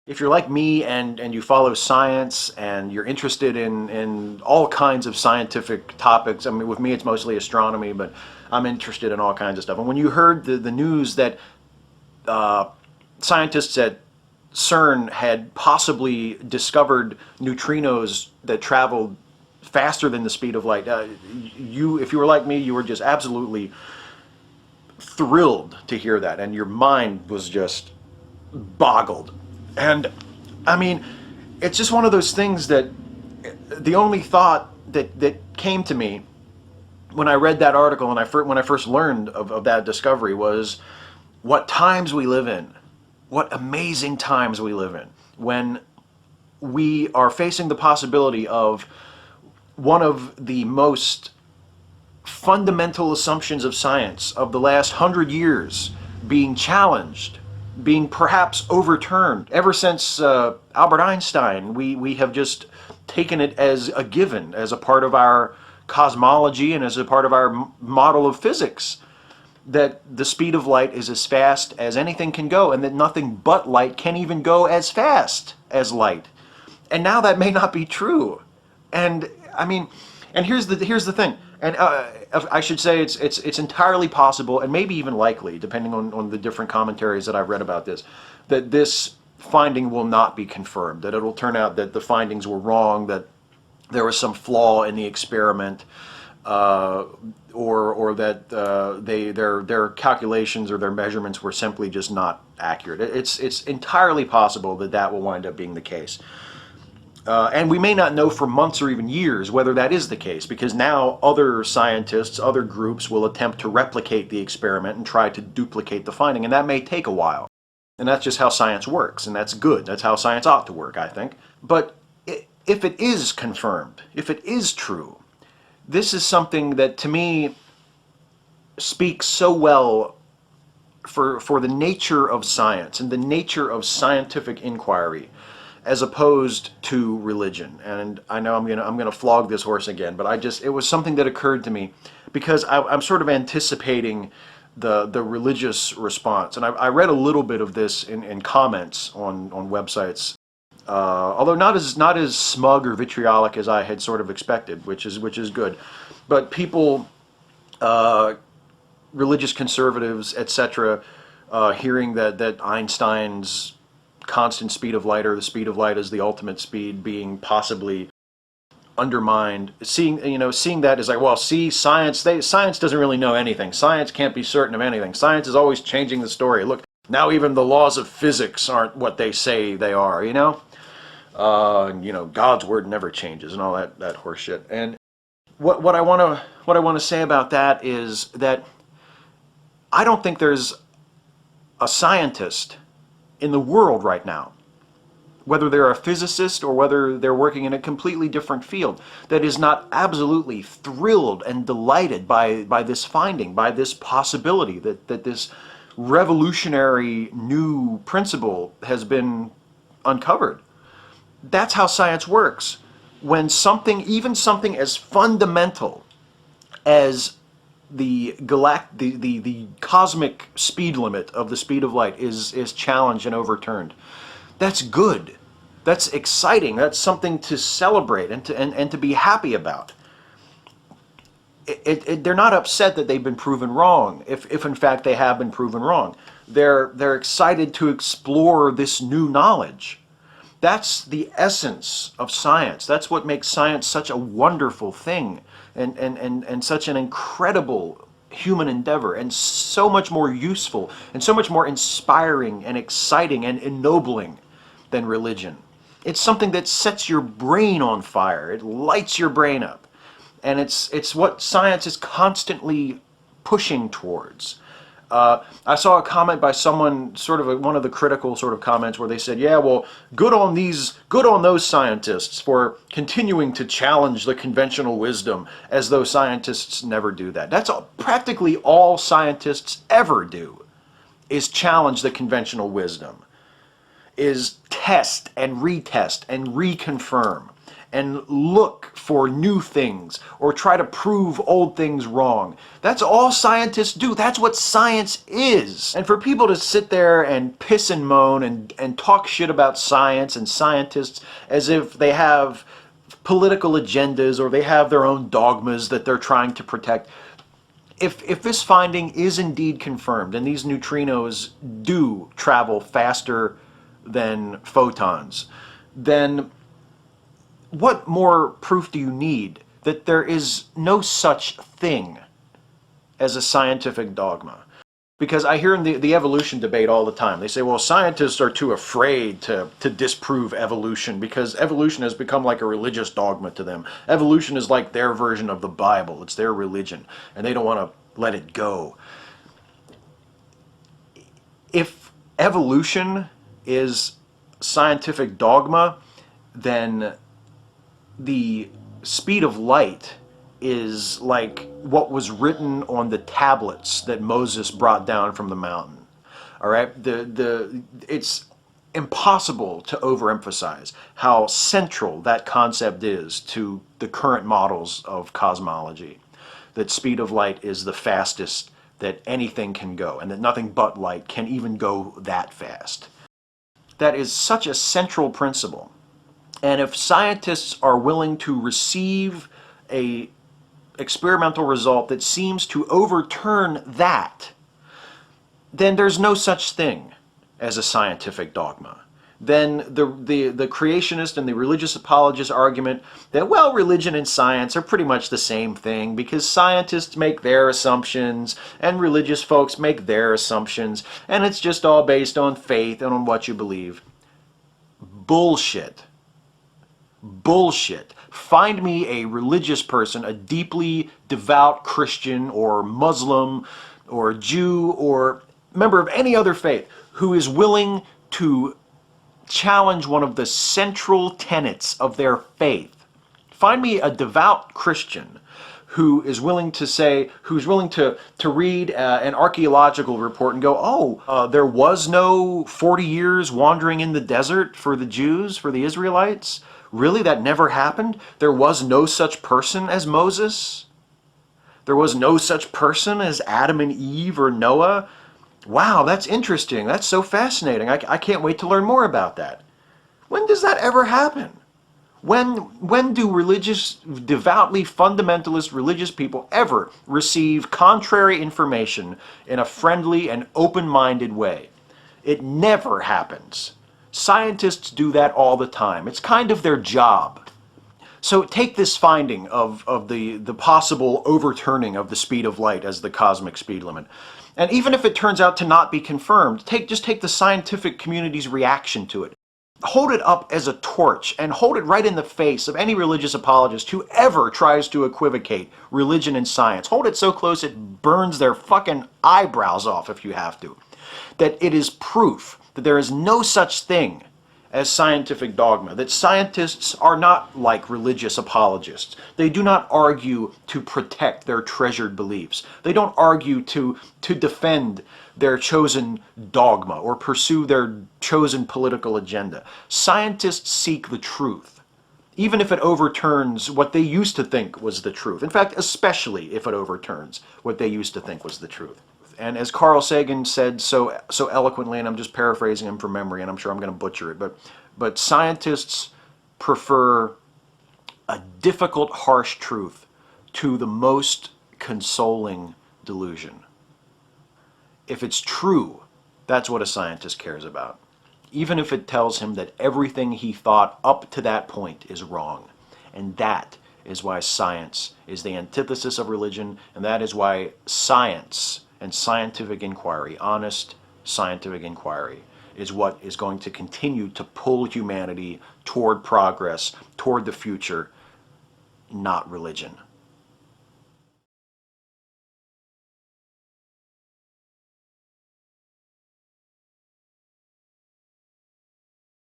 If you're like me and you follow science and you're interested in all kinds of scientific topics, I mean, with me it's mostly astronomy, but I'm interested in all kinds of stuff. And when you heard the news that uh, scientists at CERN had possibly discovered neutrinos that traveled faster than the speed of light, if you were like me, you were just absolutely thrilled to hear that, and your mind was just boggled. And I mean, it's just one of those things that the only thought that came to me when I read that article and when I first learned of that discovery was what times we live in, what amazing times we live in, when we are facing the possibility of one of the most fundamental assumptions of science of the last 100 years being challenged, being perhaps overturned. Ever since Albert Einstein, we have just taken it as a given, as a part of our cosmology and as a part of our model of physics, that the speed of light is as fast as anything can go, and that nothing but light can even go as fast as light. And now that may not be true. And I mean, and here's the thing. And I should say it's entirely possible, and maybe even likely, depending on the different commentaries that I've read about this, that this finding will not be confirmed. That it'll turn out that the findings were wrong, that there was some flaw in the experiment, or that their calculations or their measurements were simply just not accurate. It's entirely possible that that will wind up being the case. And we may not know for months or even years whether that is the case, because now other scientists, other groups will attempt to replicate the experiment and try to duplicate the finding, and that may take a while. And that's just how science works, and that's good. That's how science ought to work, I think. But if it is confirmed, if it is true, this is something that to me speaks so well for the nature of science and the nature of scientific inquiry, as opposed to religion. And I know I'm gonna flog this horse again, but it was something that occurred to me because I'm sort of anticipating the religious response. And I read a little bit of this in comments on websites, although not as smug or vitriolic as I had sort of expected, which is good. But people, religious conservatives, etc., hearing that Einstein's constant speed of light, or the speed of light as the ultimate speed, being possibly undermined, seeing that as like, well, see, science doesn't really know anything. Science can't be certain of anything. Science is always changing the story. Look, now even the laws of physics aren't what they say they are. God's word never changes and all that horse shit. And what I want to say about that is that I don't think there's a scientist in the world right now, whether they're a physicist or whether they're working in a completely different field, that is not absolutely thrilled and delighted by this finding, by this possibility that this revolutionary new principle has been uncovered. That's how science works. When even something as fundamental as the cosmic speed limit of the speed of light is challenged and overturned, that's good. That's exciting. That's something to celebrate and to be happy about. They're not upset that they've been proven wrong, if in fact they have been proven wrong. They're excited to explore this new knowledge. That's the essence of science. That's what makes science such a wonderful thing, and such an incredible human endeavor, and so much more useful and so much more inspiring and exciting and ennobling than religion. It's something that sets your brain on fire. It lights your brain up. And it's what science is constantly pushing towards. I saw a comment by someone, sort of one of the critical sort of comments, where they said, yeah, well, good on those scientists for continuing to challenge the conventional wisdom, as though scientists never do that. That's practically all scientists ever do, is challenge the conventional wisdom, is test and retest and reconfirm. and look for new things or try to prove old things wrong. That's all scientists do. That's what science is. And for people to sit there and piss and moan and talk shit about science and scientists as if they have political agendas or they have their own dogmas that they're trying to protect. If this finding is indeed confirmed and these neutrinos do travel faster than photons, then what more proof do you need that there is no such thing as a scientific dogma? Because I hear in the evolution debate all the time, they say, well, scientists are too afraid to disprove evolution because evolution has become like a religious dogma to them. Evolution is like their version of the Bible. It's their religion, and they don't want to let it go. If evolution is scientific dogma, then the speed of light is like what was written on the tablets that Moses brought down from the mountain. All right, it's impossible to overemphasize how central that concept is to the current models of cosmology. That speed of light is the fastest that anything can go, and that nothing but light can even go that fast. That is such a central principle. And if scientists are willing to receive a experimental result that seems to overturn that, then there's no such thing as a scientific dogma. Then the creationist and the religious apologist argument that, well, religion and science are pretty much the same thing because scientists make their assumptions and religious folks make their assumptions, and it's just all based on faith and on what you believe. Bullshit. Bullshit. Find me a religious person, a deeply devout Christian or Muslim or Jew or member of any other faith who is willing to challenge one of the central tenets of their faith. Find me a devout Christian who is willing to say, who's willing to read an archaeological report and go, oh, there was no 40 years wandering in the desert for the Jews, for the Israelites? Really, that never happened? There was no such person as Moses? There was no such person as Adam and Eve or Noah? Wow, that's interesting. That's so fascinating. I can't wait to learn more about that. When does that ever happen? When do religious, devoutly fundamentalist religious people ever receive contrary information in a friendly and open-minded way? It never happens. Scientists do that all the time. It's kind of their job. So take this finding of the possible overturning of the speed of light as the cosmic speed limit. And even if it turns out to not be confirmed, just take the scientific community's reaction to it. Hold it up as a torch and hold it right in the face of any religious apologist who ever tries to equivocate religion and science. Hold it so close it burns their fucking eyebrows off if you have to. That it is proof that there is no such thing as scientific dogma, that scientists are not like religious apologists. They do not argue to protect their treasured beliefs. They don't argue to defend their chosen dogma or pursue their chosen political agenda. Scientists seek the truth, even if it overturns what they used to think was the truth. In fact, especially if it overturns what they used to think was the truth. And as Carl Sagan said so eloquently, and I'm just paraphrasing him from memory, and I'm sure I'm going to butcher it, but scientists prefer a difficult, harsh truth to the most consoling delusion. If it's true, that's what a scientist cares about, even if it tells him that everything he thought up to that point is wrong. And that is why science is the antithesis of religion, and that is why science and scientific inquiry, honest scientific inquiry, is what is going to continue to pull humanity toward progress, toward the future, not religion.